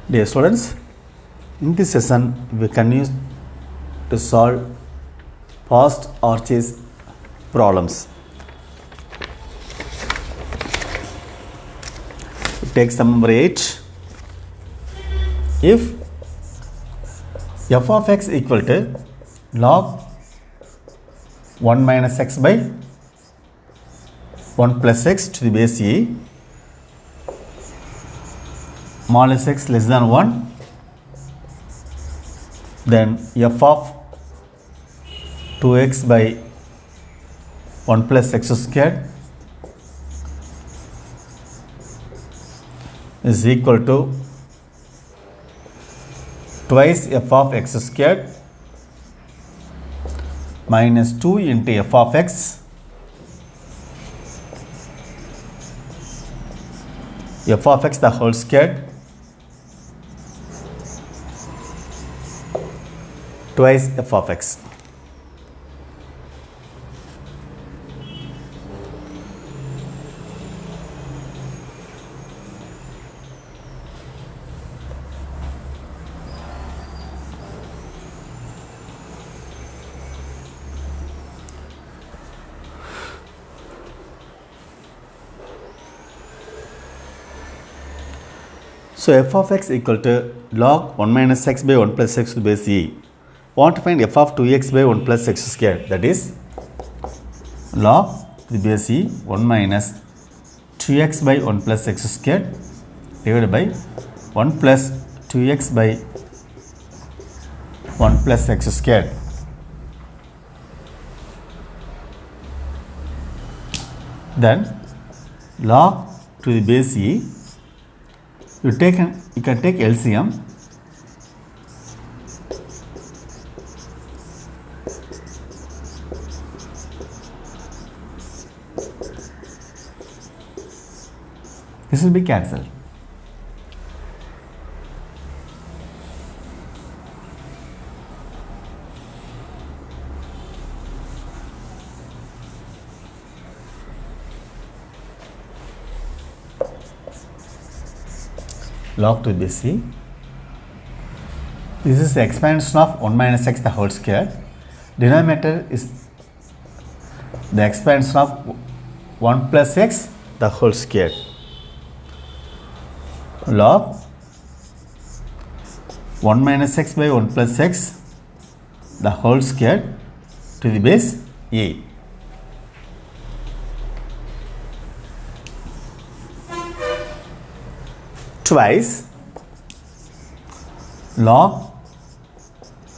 Dear students, in this session we continue to solve past RHS problems. Take sum number 8. If f of x equal to log 1 minus x by 1 plus x to the base e, modulus x less than 1, then f of 2x by 1 plus x squared is equal to twice f of x squared minus 2 into f of x the whole squared twice f of x. So f of x equal to log 1 minus x by 1 plus x to the base e. Want to find f of 2x by 1 plus x squared, that is log to the base e 1 minus 2x by 1 plus x squared divided by 1 plus 2x by 1 plus x squared. Then log to the base e, you can take LCM. This will be cancelled. Log to the base e. This is the expansion of 1 minus x the whole square. Denominator is the expansion of 1 plus x the whole square. Log 1 minus x by 1 plus x the whole square to the base e. Twice log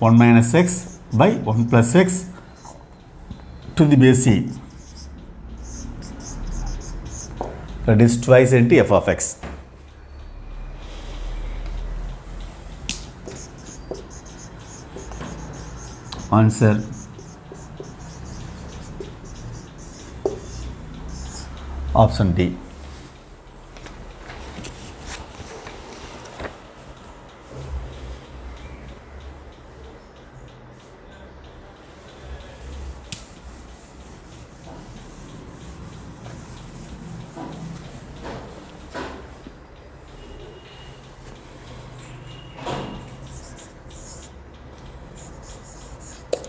1 minus x by 1 plus x to the base e, that is twice into f of x. Answer option D.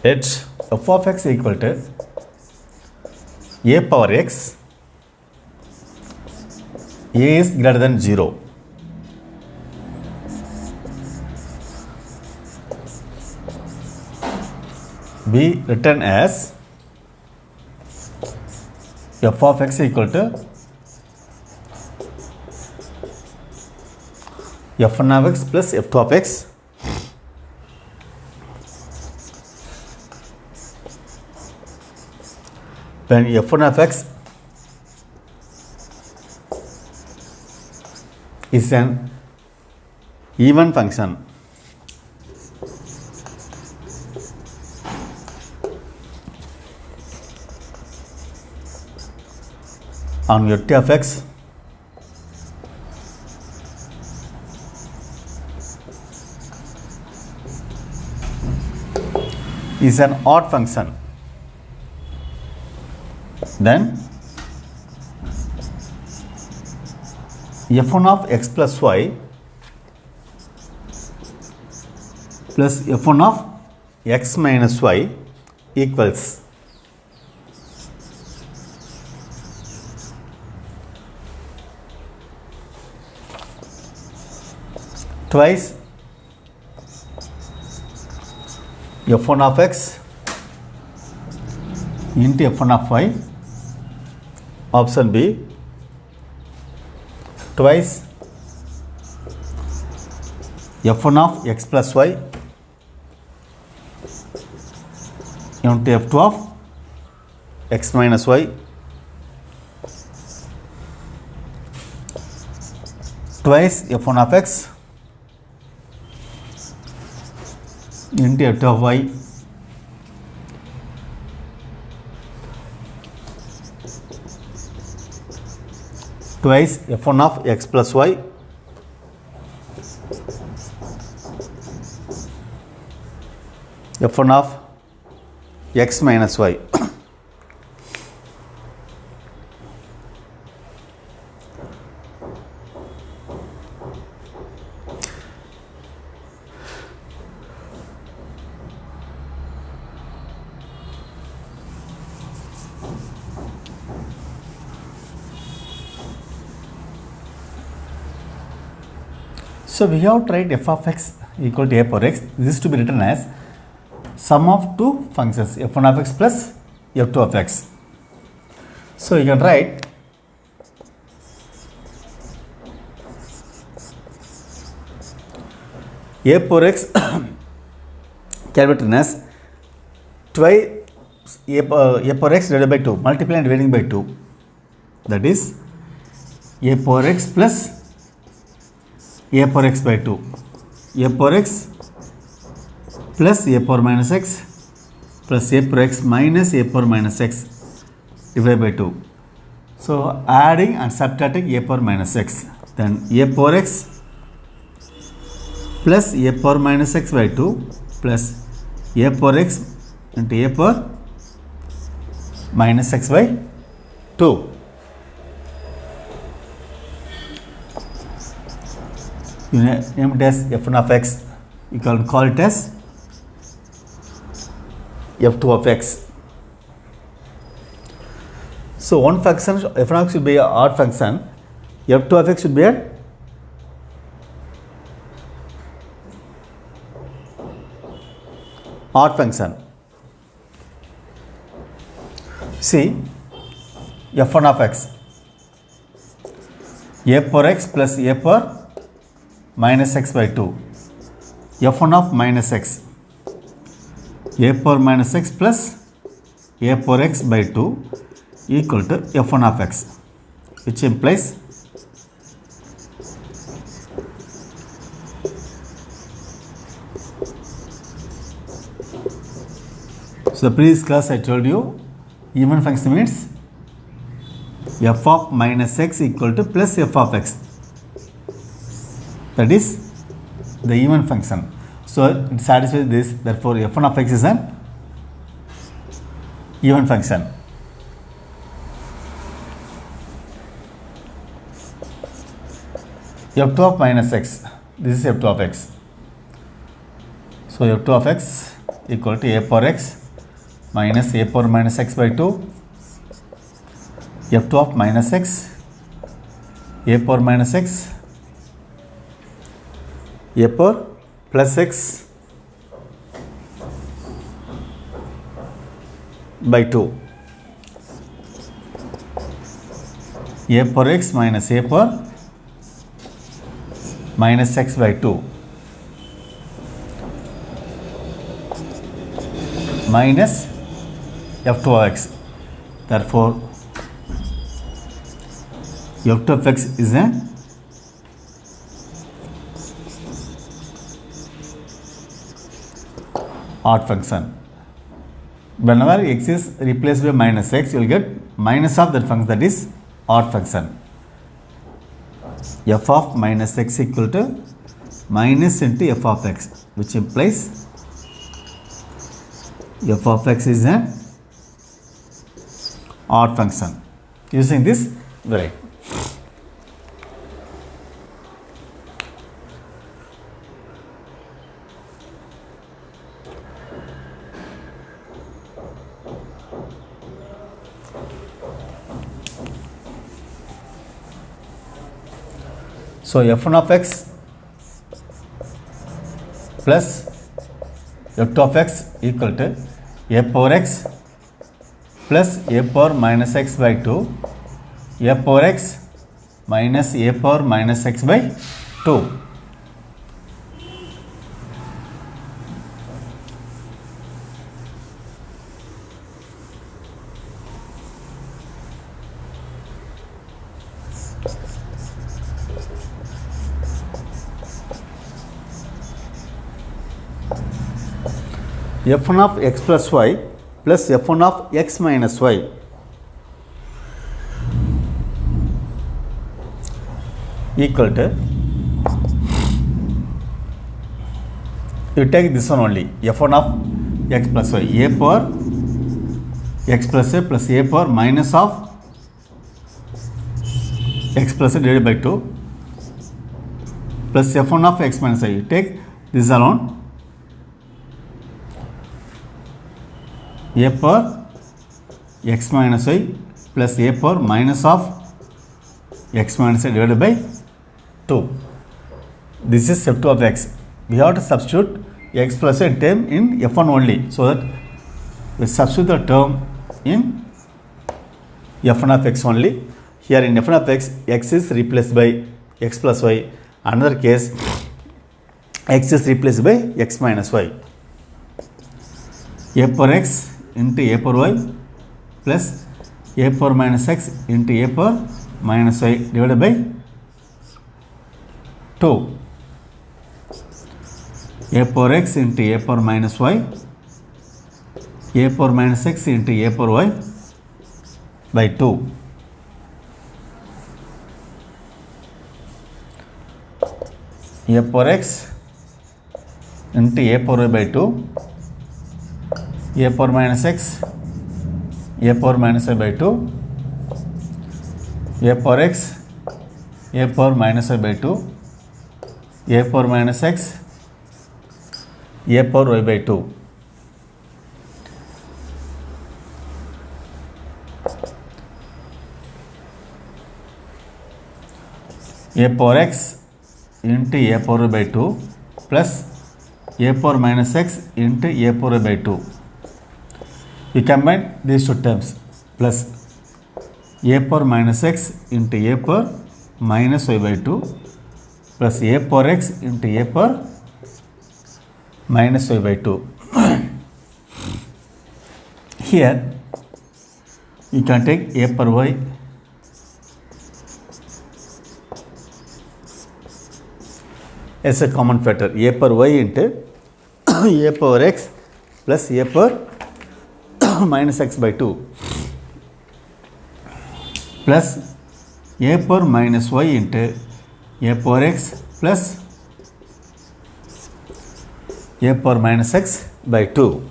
Let f of x equal to a power x, a is greater than 0. Be written as f of x equal to f1 of x plus f2 of x when f1 of x is an even function on your t of x is an odd function, then f1 of x plus y plus f1 of x minus y equals twice f1 of x into f1 of y. Option B, twice f1 of x plus y into f2 of x minus y. Twice f1 of x into f2 of y. Twice f1 of x plus y f1 of x minus y. So we have tried f of x equal to a power x. This is to be written as sum of two functions f1 of x plus f2 of x. So you can write a power x can be written as twice a power x divided by 2, multiplying and dividing by 2, that is a power x plus a power x by 2, a power x plus a power minus x plus a power x minus a power minus x divided by 2. So adding and subtracting a power minus x, then a power x plus a power minus x by 2 plus a power x into a power minus x by 2. You name it as f1 of x, you can call it as f2 of x. So one function f1 of x should be an odd function, f2 of x should be an odd function. See, f1 of x, a power x plus a power minus x by 2, f1 of minus x, a power minus x plus a power x by 2 equal to f1 of x, which implies so the previous class I told you even function means f of minus x equal to plus f of x, that is the even function. So it satisfies this, therefore f1 of x is an even function. f2 of minus x, this is f2 of x. So f2 of x equal to a power x minus a power minus x by 2, f2 of minus x, a power minus x, a power plus x by 2, a power x minus a power minus x by 2 minus f2 of x. Therefore, f2 of x is an odd function. Whenever x is replaced by minus x, you will get minus of that function, that is odd function. F of minus x equal to minus into f of x, which implies f of x is an odd function. Using this, right. So f1 of x plus f2 of x equal to a power x plus a power minus x by 2, a power x minus a power minus x by 2. f1 of x plus y plus f1 of x minus y equal to, you take this one only, f1 of x plus y, a power x plus a plus a power minus of x plus a divided by 2 plus f1 of x minus y. You take this alone, a power x minus y plus a power minus of x minus y divided by 2. This is f2 of x. We have to substitute x plus y term in f1 only, so that we substitute the term in f1 of x only. Here in f1 of x, x is replaced by x plus y. Another case, x is replaced by x minus y. A power x into a power y plus a power minus x into a power minus y divided by 2. A power x into a power minus y, a power minus x into a power y by 2. A power x into a power y by 2, a power minus x, a power minus y by 2, a power x, a power minus y by 2, a power minus x, a power y by 2. A power x into a power y by 2 plus a power minus x into a power y by 2. We combine these two terms, plus a power minus x into a power minus y by 2 plus a power x into a power minus y by 2. Here you can take a power y as a common factor, a power y into a power x plus a power minus x by 2 plus a power minus y into a power x plus a power minus x by 2.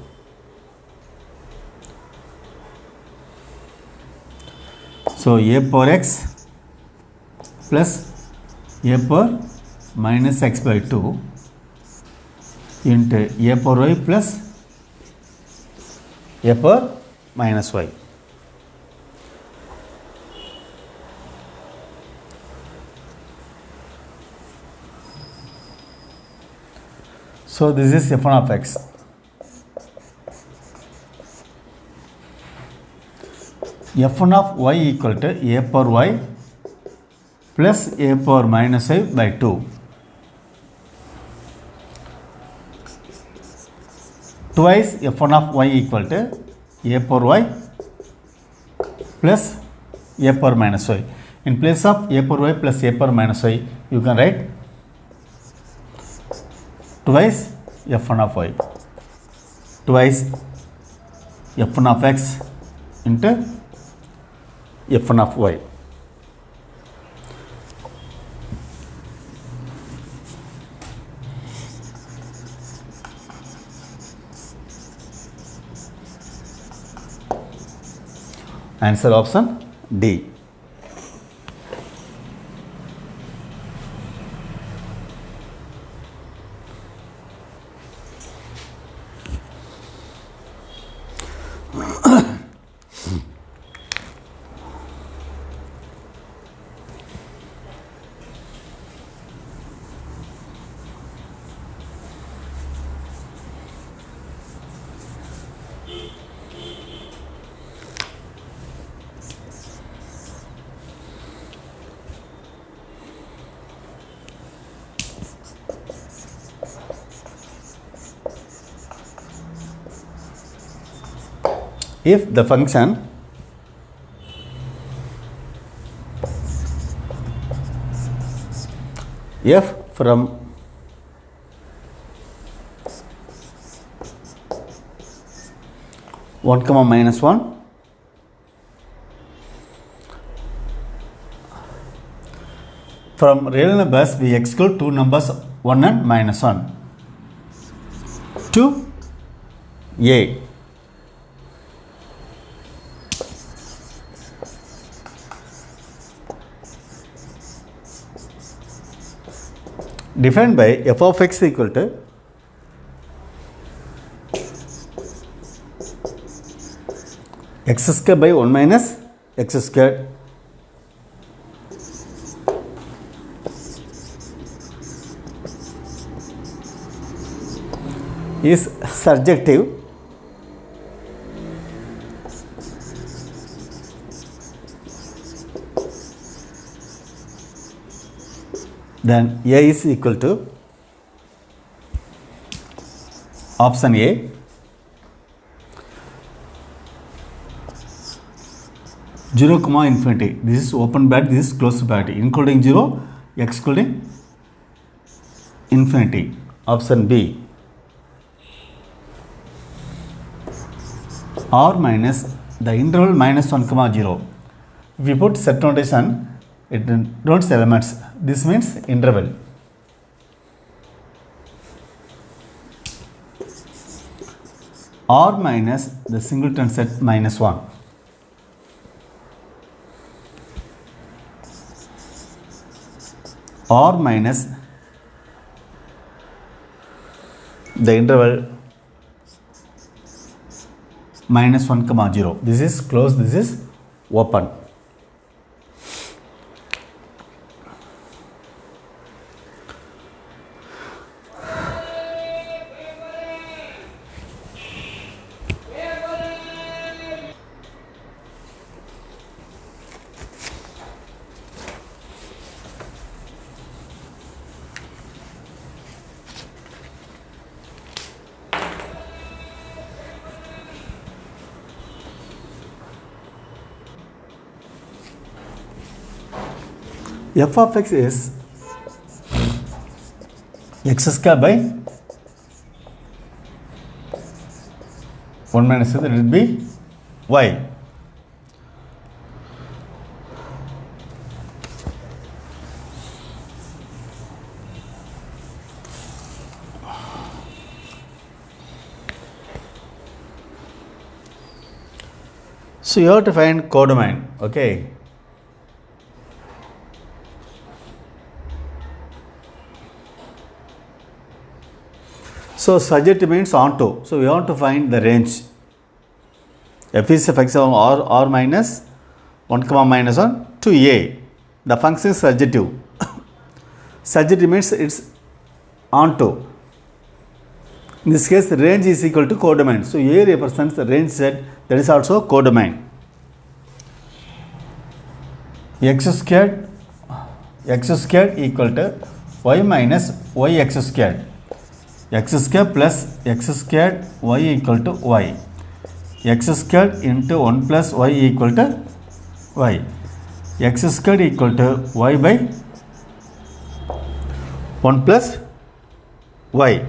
So a power x plus a power minus x by 2 into a power y plus a power minus y. So this is f1 of x. f1 of y equal to a power y plus a power minus y by 2. Twice f1 of y equal to a power y plus a power minus y. In place of a power y plus a power minus y, you can write twice f1 of y, twice f1 of x into f1 of y. Answer option D. if the function f from 1 comma minus 1 from real numbers we exclude two numbers 1 and minus 1 to a. Defined by f of x equal to x square by 1 minus x square is surjective then a is equal to option A, 0 comma infinity. This is open bracket, this is closed bracket, including 0, excluding infinity. Option B, or minus the interval minus 1 comma 0. If you put set notation, it denotes elements. This means interval. Or minus the singleton set minus 1. Or minus the interval minus 1 comma 0. This is closed, this is open. F of x is x square by 1 minus 2, that will be y. So you have to find codomain, okay. So surjective means onto. So we want to find the range. F is a function of r minus 1 comma minus 1 to a. The function is surjective. Surjective means it's onto. In this case, the range is equal to codomain. So a represents the range set, that is also codomain. X squared equal to y minus y x squared. X square plus x squared y equal to y. X squared into 1 plus y equal to y. X squared equal to y by 1 plus y.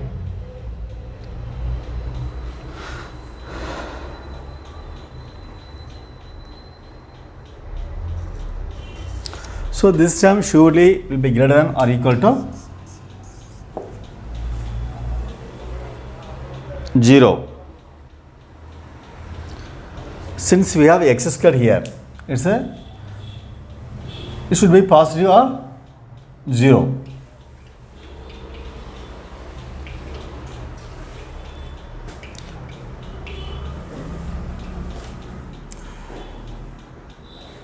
So this term surely will be greater than or equal to 0. Since we have x squared here, it should be positive or 0.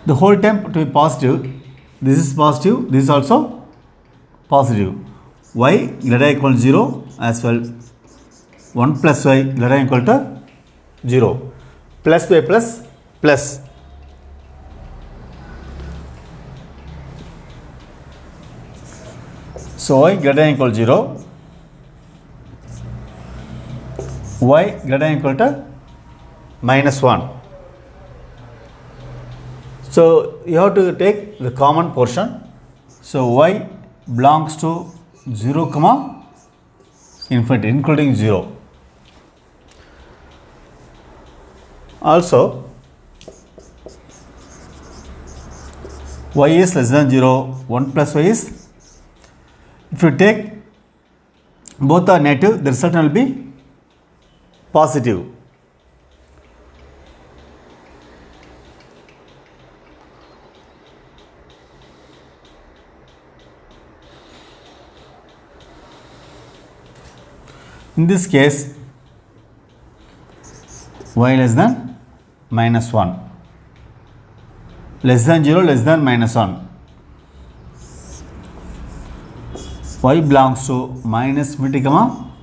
The whole term to be positive. This is positive, this is also positive. Y greater than or equal to 0 as well. 1 plus y greater than or equal to 0. Plus y plus plus. So y greater than or equal to 0. Y greater than or equal to minus 1. So you have to take the common portion. So y belongs to 0 comma infinity including 0. Also y is less than 0, 1 plus y is, if you take both are negative, the result will be positive. In this case, y less than minus 1, less than 0, less than minus 1. Y belongs to minus infinity comma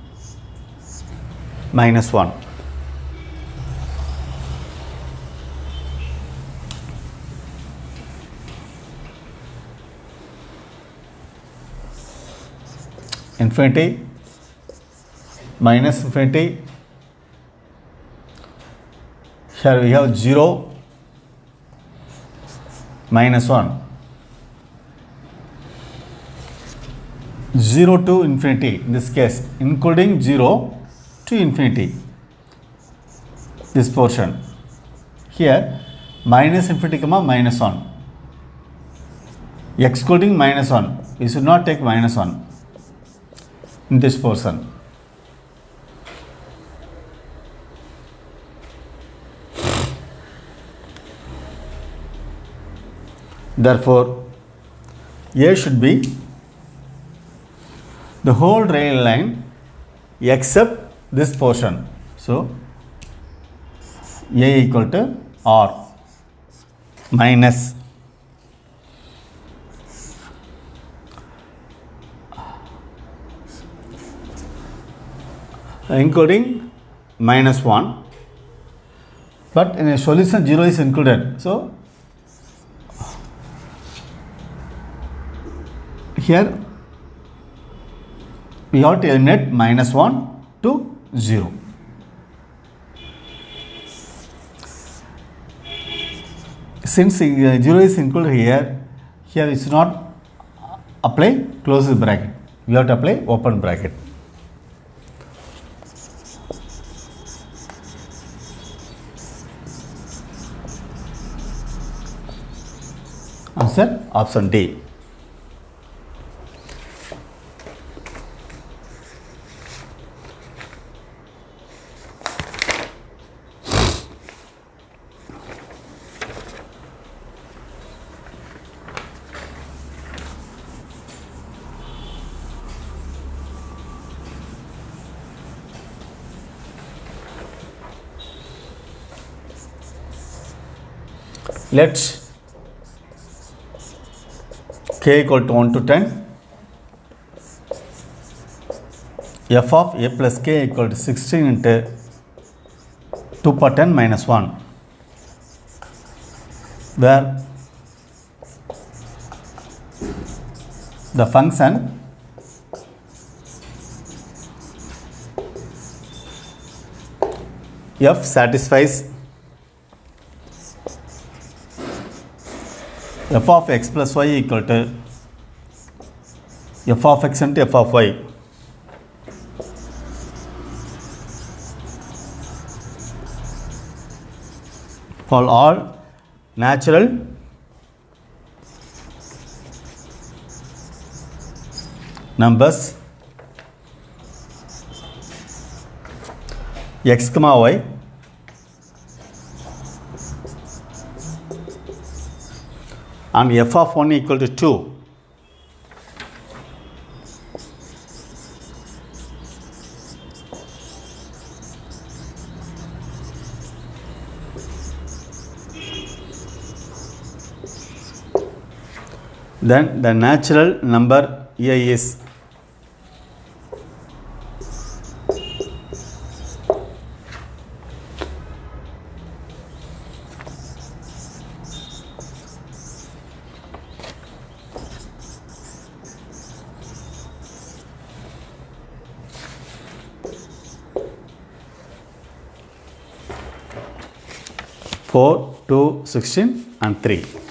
minus 1. Infinity, minus infinity. Here we have 0, minus 1. 0 to infinity, in this case including 0 to infinity, this portion. Here minus infinity comma minus 1, excluding minus 1, we should not take minus 1 in this portion. Therefore A should be the whole real line except this portion. So A equal to R minus including minus 1, but in a solution 0 is included. So here we have to eliminate minus 1 to 0. Since 0 is included here, we should not apply closed bracket. We have to apply open bracket. Answer option D. Let k equal to 1 to 10, f of a plus k equal to 16 into 2 power 10 minus 1, where the function f satisfies f of x plus y equal to f of x into f of y. For all natural numbers x comma y and f of 1 equal to 2, then the natural number a is four, 2, 16 and 3.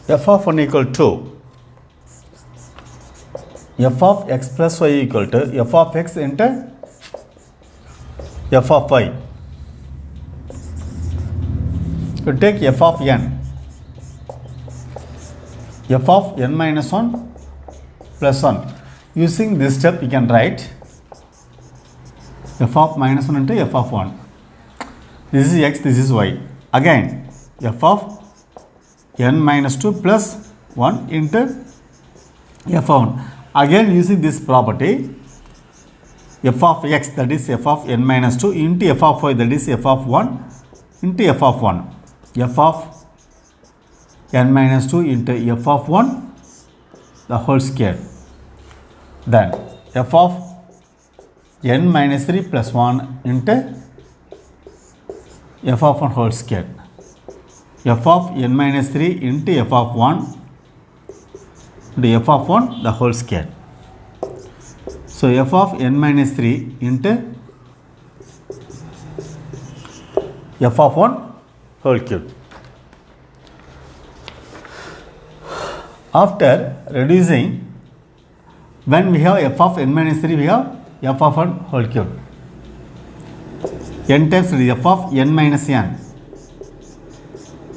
f of 1 equal to f of x plus y equal to f of x into f of y. You take f of n, f of n minus 1 plus 1. Using this step, you can write f of minus 1 into f of 1. This is x, this is y. Again, f of n minus 2 plus 1 into f of 1. Again, using this property, f of x, that is f of n minus 2 into f of y, that is f of 1 into f of 1. F of n minus 2 into f of 1 the whole square. Then f of n minus 3 plus 1 into f of 1 whole square. F of n minus 3 into f of 1 into f of 1 the whole square. So f of n minus 3 into f of 1 whole cube. After reducing, when we have f of n minus 3, we have f of 1 whole cube. N times f of n minus n,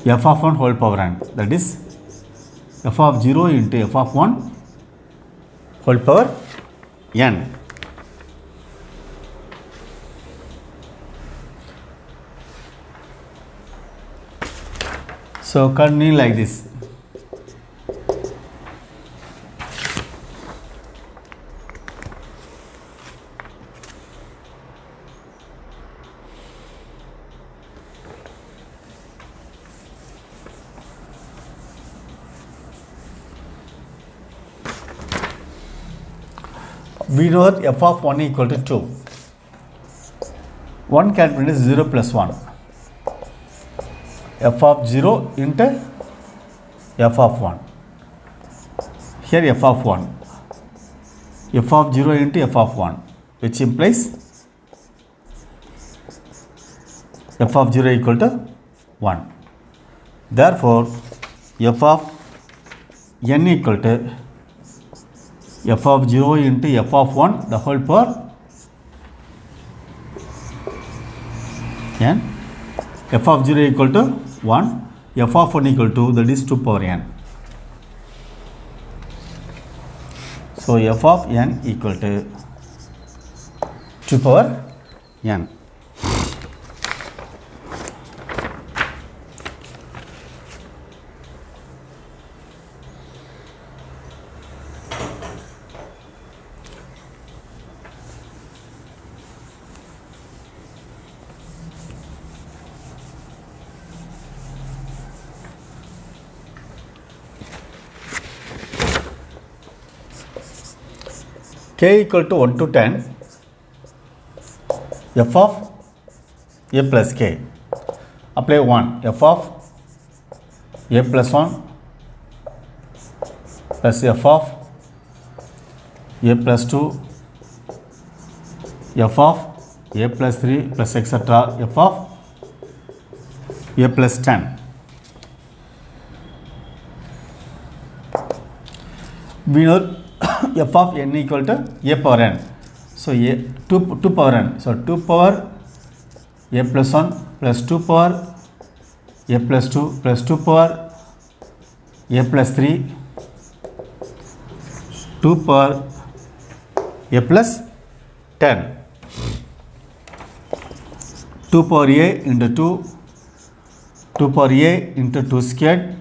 f of 1 whole power n, that is f of 0 into f of 1 whole power n. So continue like this. We know that f of 1 equal to 2. 1 can produce 0 plus 1. F of 0 into f of 1. Here f of 1. F of 0 into f of 1, which implies f of 0 equal to 1. Therefore, f of n equal to f of 0 into f of 1 the whole power n. F of 0 equal to 1, f of 1 equal to, that is 2 power n. So f of n equal to 2 power n. K equal to 1 to 10, f of a plus k. Apply 1, f of a plus 1 plus f of a plus 2, f of a plus 3 plus etc. f of a plus 10. We know f of n equal to a power n. So, 2 power n. So, 2 power a plus 1 plus 2 power a plus 2 plus 2 power a plus 3, 2 power a plus 10. 2 power a into 2, 2 power a into 2 squared,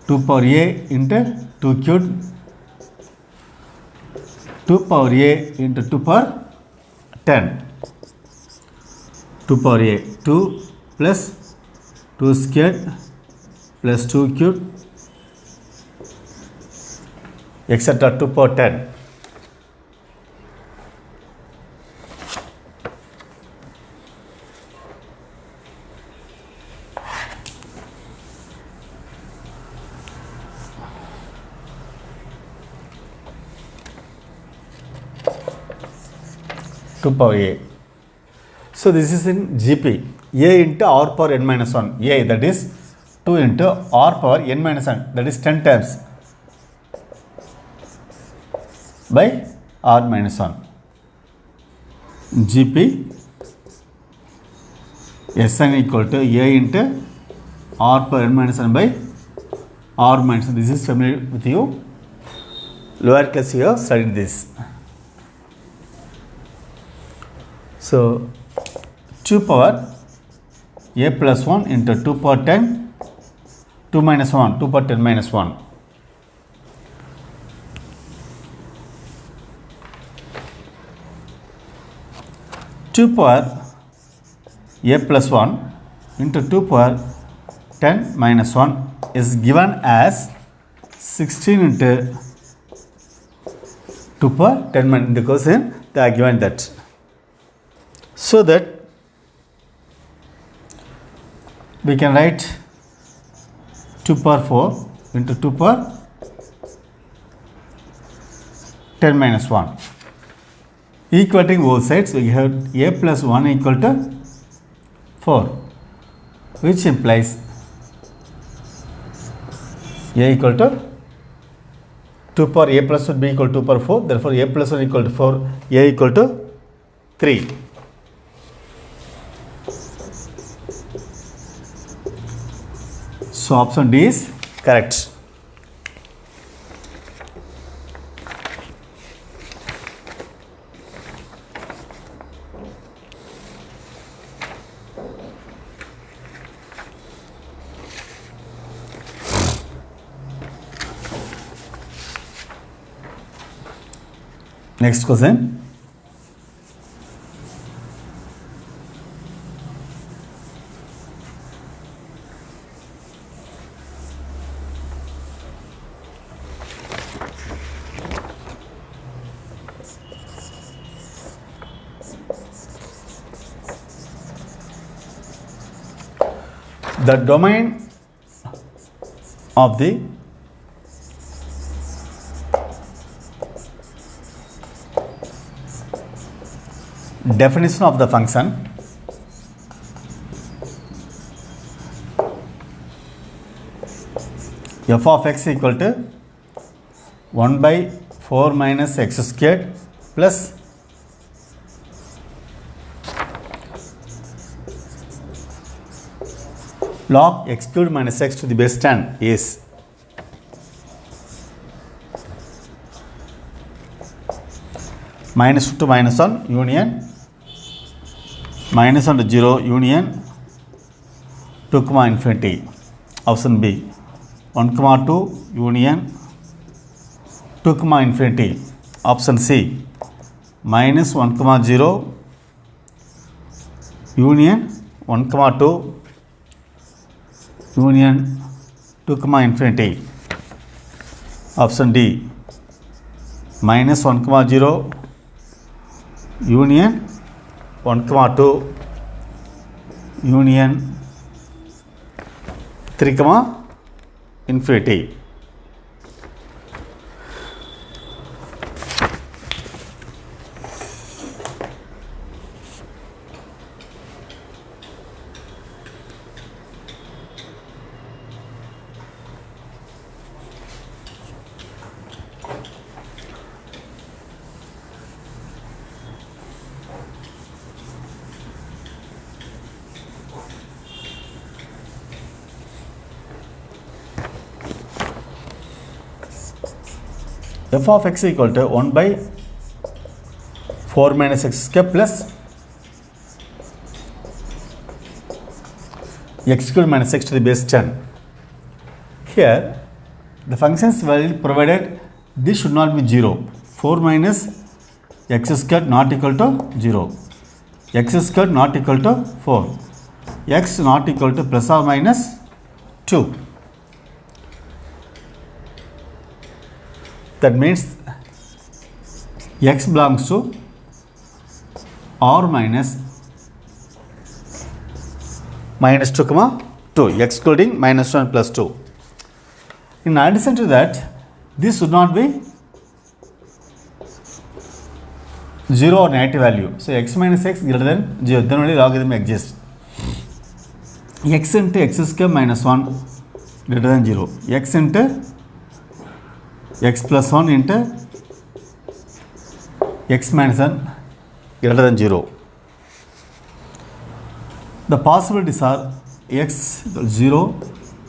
2 power a into 2 cubed, 2 power a into 2 power 10, 2 power a 2 plus 2 squared plus 2 cubed etc. 2 power 10. To power a. So this is in GP, a into r power n minus 1, a, that is 2 into r power n minus 1, that is 10 times by r minus 1. Gp Sn equal to a into r power n minus 1 by r minus 1. This is familiar with you. Lower class you have studied this. So 2 power a plus 1 into 2 power 10, 2 minus 1, 2 power 10 minus 1. Two power a plus 1 into 2 power 10 minus 1 is given as 16 into 2 power 10 minus, in the question they are given that. So that we can write 2 power 4 into 2 power 10 minus 1. Equating both sides, we have a plus 1 equal to 4, which implies a equal to 2 power a plus 1 b equal to 2 power 4. Therefore, a plus 1 equal to 4, a equal to 3. So, option D is correct. Next question. The domain of the definition of the function f of x equal to 1 by 4 minus x squared plus log x cubed minus x to the base 10 is minus 2 to minus 1 union minus 1 to 0 union 2 comma infinity. Option B 1 comma 2 union 2 comma infinity. Option C minus 1 comma 0 union 1 comma 2 union 2 comma infinity. Option D minus 1 comma 0 union 1 comma 2 union 3 comma infinity. F of x equal to 1 by 4 minus x square plus x cubed minus x to the base 10. Here the functions value provided this should not be 0. 4 minus x squared not equal to 0. X squared not equal to 4. X not equal to plus or minus 2. That means x belongs to r minus 2 comma 2, excluding minus 1 plus 2. In addition to that, this should not be 0 or negative value. So x minus x greater than 0, then only logarithm exists. X into x square minus 1 greater than 0. X into x plus 1 into x minus 1 greater than 0. The possibilities are x equals 0,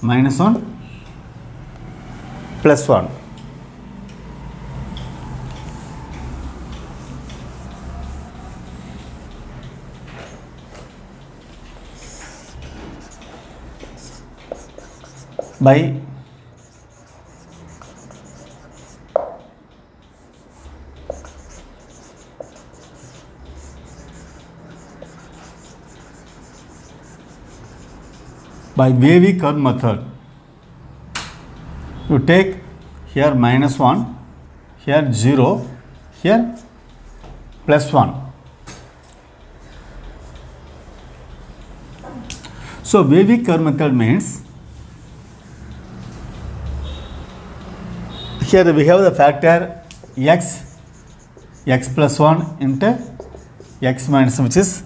minus 1, plus 1. By wavy curve method, you take here minus 1, here 0, here plus 1. So wavy curve method means here we have the factor x plus 1 into x minus 1, which is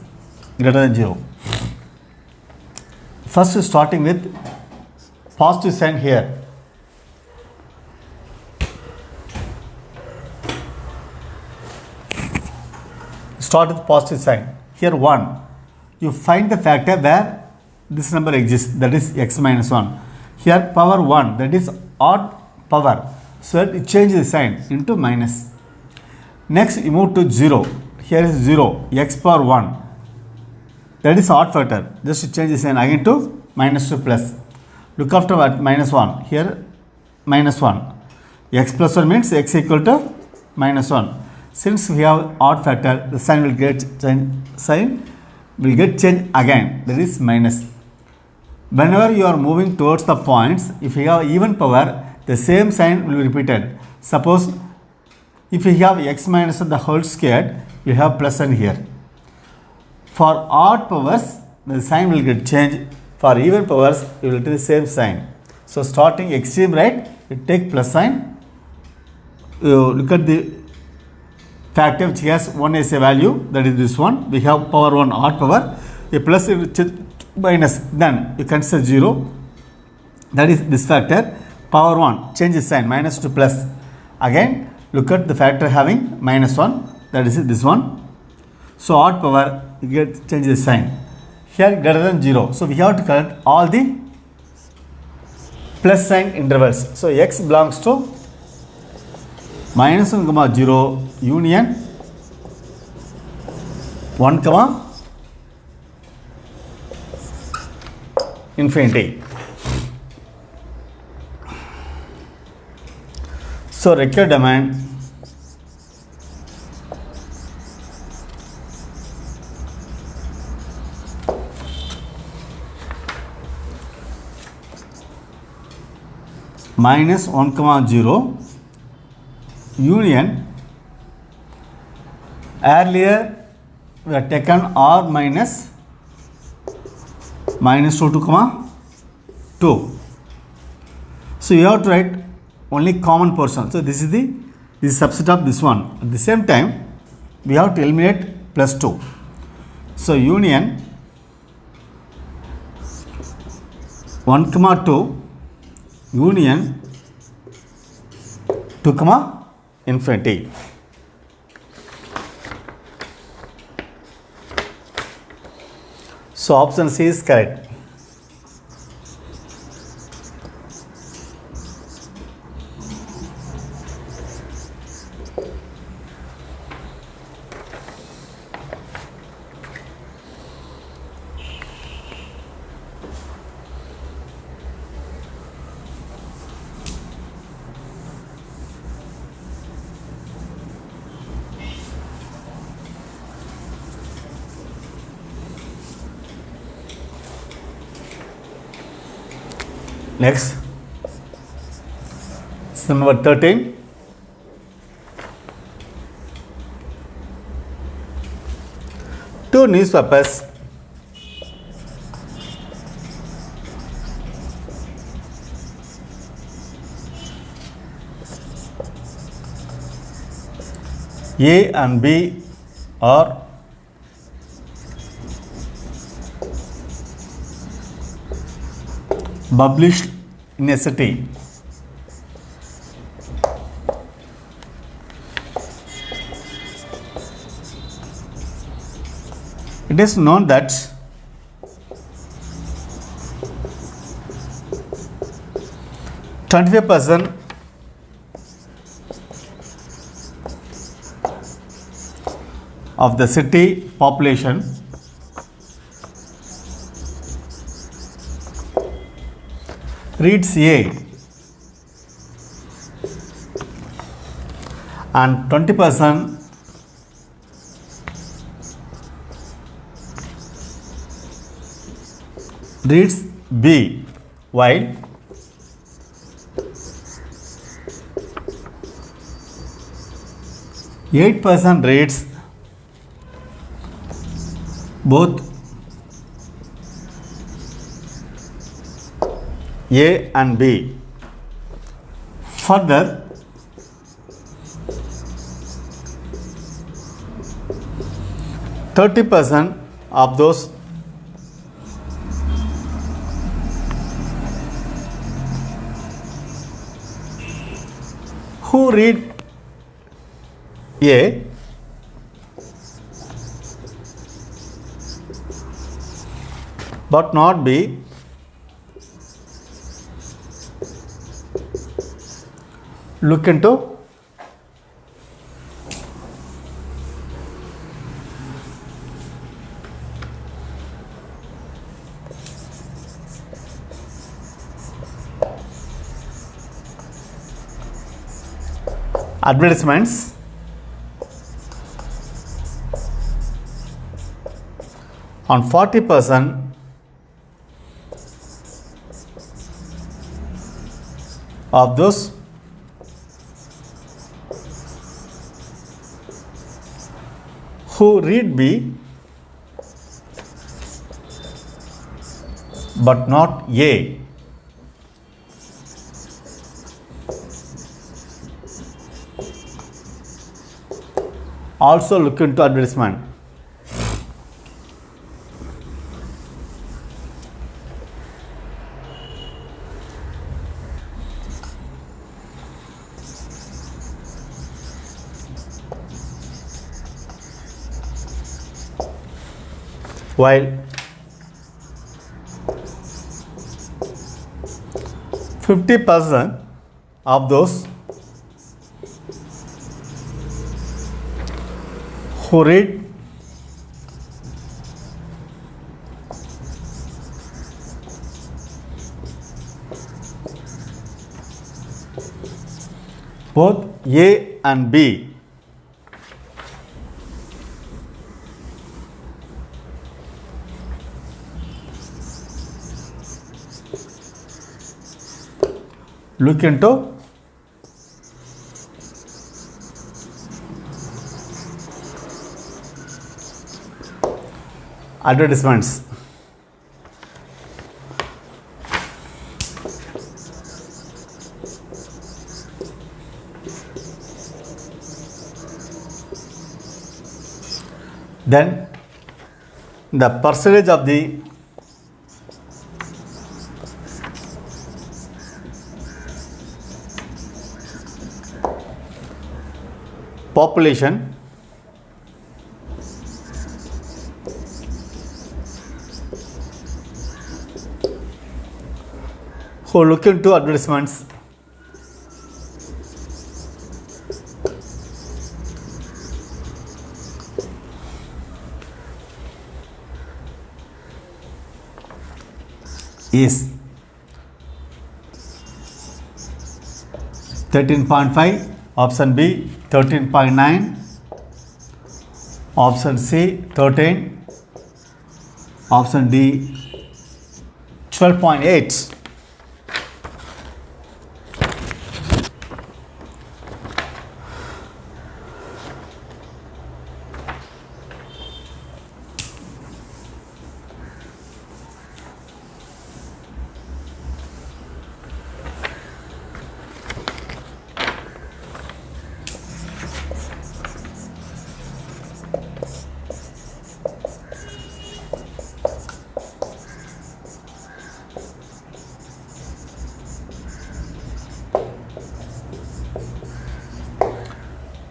greater than 0. First starting with positive sign here. Start with positive sign. Here 1. You find the factor where this number exists, that is x minus 1. Here power 1, that is odd power. So you change the sign into minus. Next you move to 0. Here is 0, x power 1. That is odd factor. Just change the sign again to minus to plus. Look after what? Minus 1. Here minus 1. X plus 1 means x equal to minus 1. Since we have odd factor, the sign will get changed again. That is minus. Whenever you are moving towards the points, if you have even power, the same sign will be repeated. Suppose if you have x minus 1 the whole squared, you have plus sign here. For odd powers, the sign will get changed. For even powers, you will take the same sign. So starting extreme right, you take plus sign. You look at the factor which has 1 as a value, that is this one. We have power 1 odd power. A plus minus, then you consider 0. That is this factor. Power 1, change the sign, minus to plus. Again, look at the factor having minus 1, that is this one. So odd power, you get change the sign. Here greater than 0. So we have to collect all the plus sign intervals. So x belongs to minus 1, 0, union 1, infinity. So required domain minus 1, 0, union. Earlier we have taken r minus 2, 2. So you have to write only common portion. So this is subset of this one. At the same time, we have to eliminate plus 2. So union 1, 2, union 2, infinity. So option C is correct. Next, number 13. Two newspapers A and B are published in a city. It is known that %25 of the city population reads A and 20% reads B, while 8% reads both A and B. Further, 30% of those who read A but not B look into advertisements on 40% of those who read B but not A. Also look into advertisement. While 50% of those who read both A and B look into advertisements. Then the percentage of the population who look into advertisements is 13.5, option B 13.9, option C 13, option D 12.8.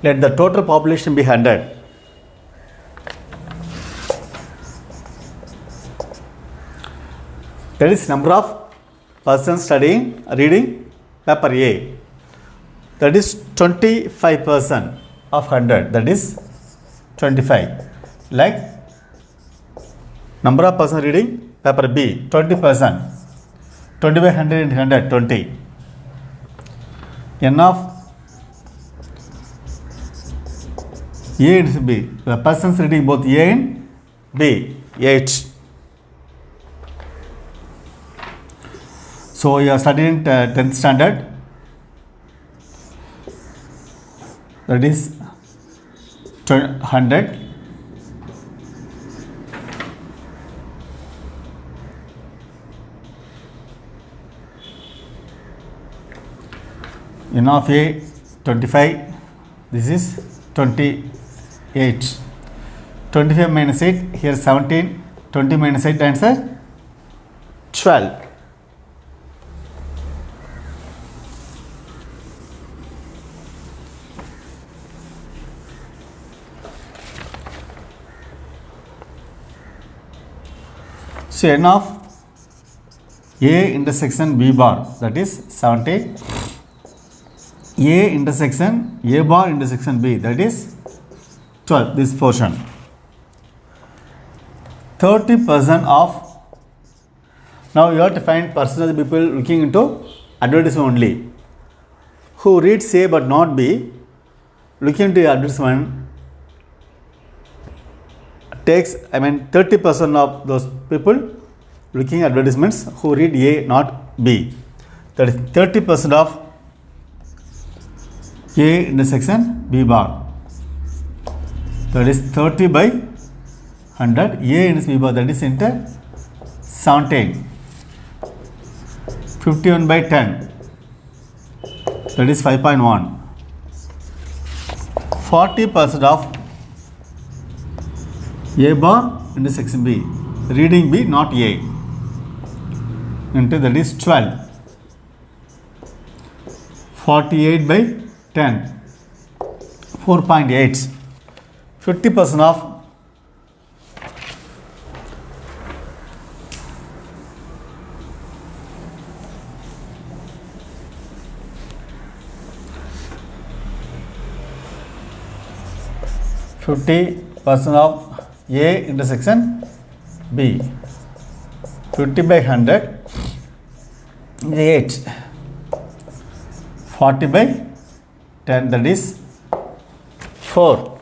Let the total population be 100. That is number of persons reading paper A. That is 25% of 100. That is 25. Like number of persons reading paper B, 20%. 20 by 100 into 100, 20. N of A into B. The persons reading both A and B, 8. So you are studying 10th standard. That is 100. N of A 25. This is 28. 25 minus 8. Here 17. 20 minus 8 answer 12. So N of A intersection B bar, that is 70. A intersection A bar intersection B, that is 12, this portion. 30% of, now you have to find percentage of people looking into advertisement only. Who reads A but not B, looking into advertisement takes, 30% of those people looking at advertisements who read A not B. That is 30% of A intersection B bar. That is 30 by 100. A into B bar, that is into 17. 51 by 10. That is 5.1. 40% of A bar intersection B, reading B not A, into that is 12. 48 by 10, 4.8. 50% of A intersection B, 50 by 100 is 8. 40 by 10, that is 4.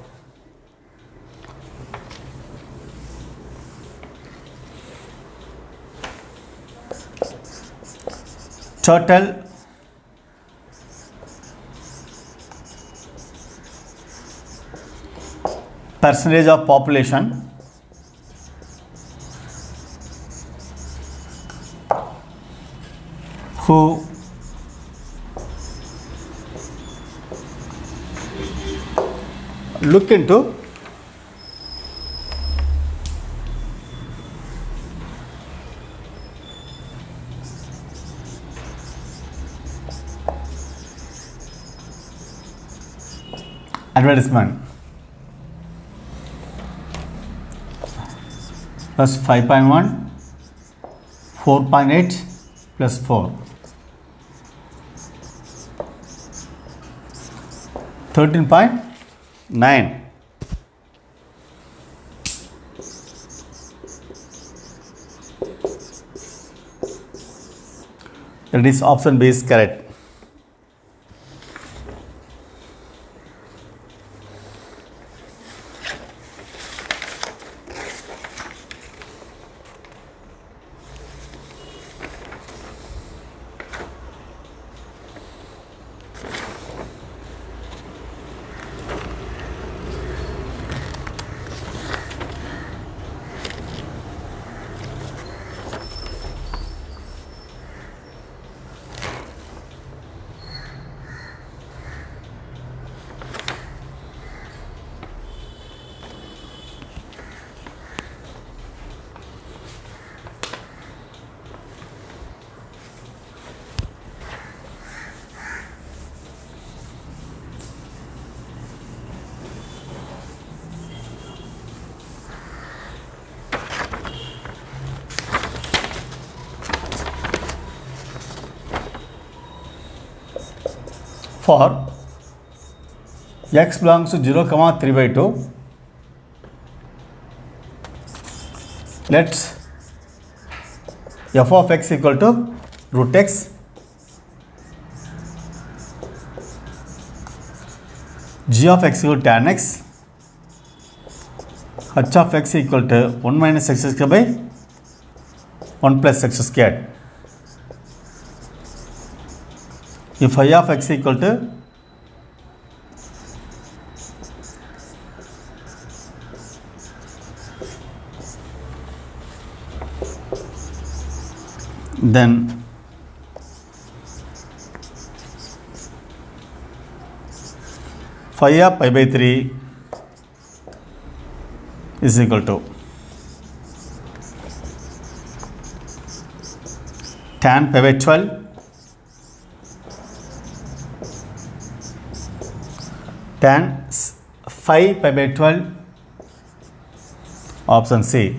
Total percentage of population who look into advertisement, plus 5.1, 4.8 plus 4, 13.9. That is option B is correct. for x belongs to 0 comma 3 by 2, let's f of x equal to root x g of x equal to tan x, h of x equal to 1 minus x squared by 1 plus x squared. If I of x equal to then phi of pi by 3 is equal to tan pi by 12 tan phi pi by 12, option C,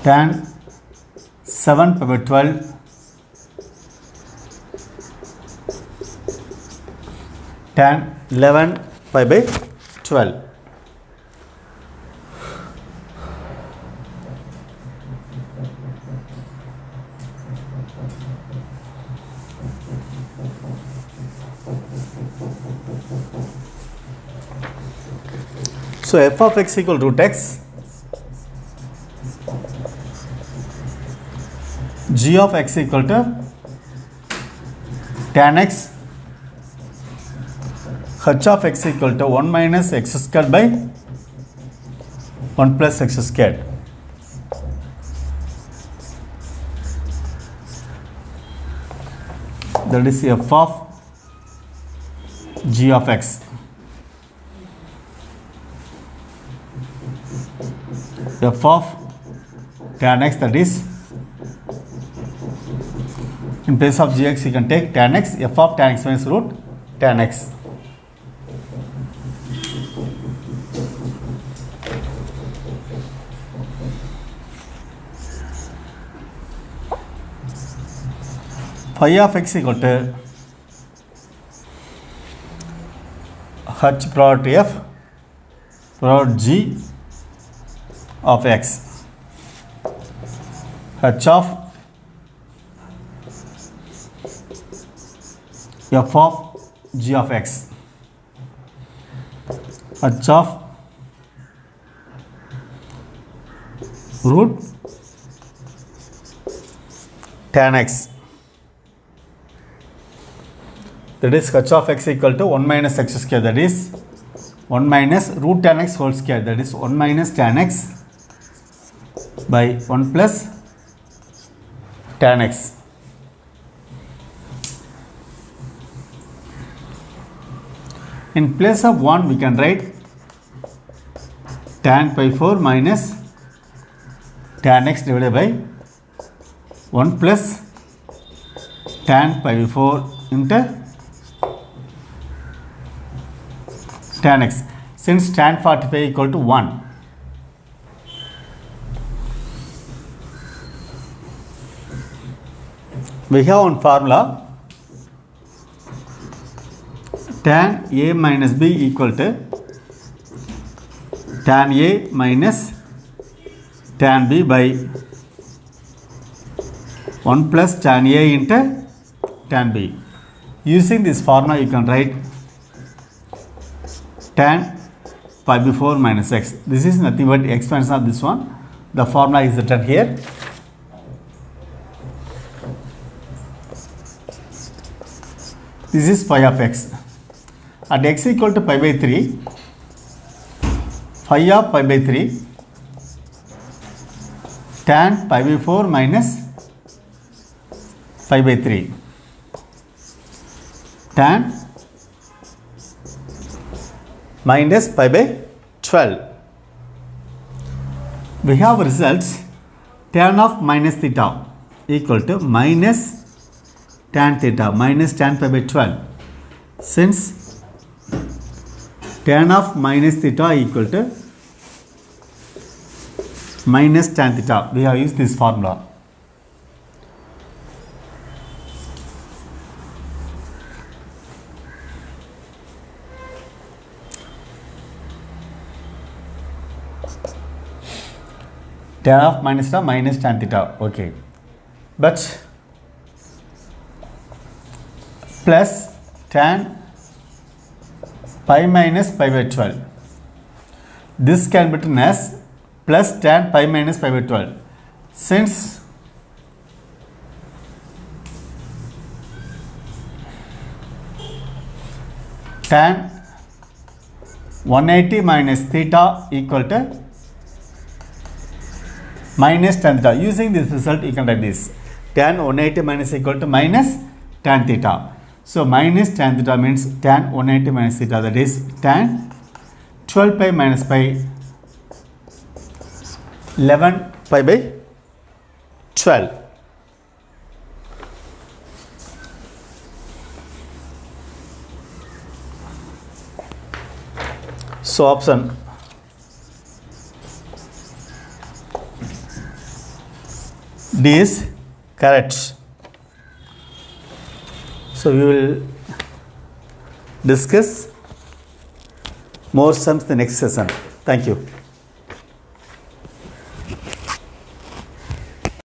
tan 7 pi by 12, tan 11 pi by 12. So f of x equal root x, g of x equal to tan x, h of x equal to 1 minus x squared by 1 plus x squared. That is f of g of x. F of tan x, that is in place of gx you can take tan x, f of tan x minus root tan x. Phi of x equal to h product f product g of x, h of f of g of x, h of root tan x, that is h of x equal to 1 minus x square, that is 1 minus root tan x whole square, that is 1 minus tan x by 1 plus tan x. In place of 1 we can write tan pi 4 minus tan x divided by 1 plus tan pi 4 into tan x, since tan 45 equal to 1. We have one formula, tan a minus b equal to tan a minus tan b by 1 plus tan a into tan b. Using this formula you can write tan pi by 4 minus x. This is nothing but expansion of this one. The formula is written here. This is phi of x. At x equal to pi by 3, phi of pi by 3 tan pi by 4 minus pi by 3 tan minus pi by 12. We have results tan of minus theta equal to minus tan theta minus tan pi by 12. Since tan of minus theta equal to minus tan theta, we have used this formula. tan of minus theta minus tan theta, okay, but plus tan pi minus pi by 12, this can be written as plus tan pi minus pi by 12, since tan 180 minus theta equal to minus tan theta. Using this result, you can write this tan 180 minus equal to minus tan theta. So minus tan theta means tan 180 minus theta, that is tan 12 pi minus pi 11 pi by 12. So option D is correct. So we will discuss more sums in the next session. Thank you.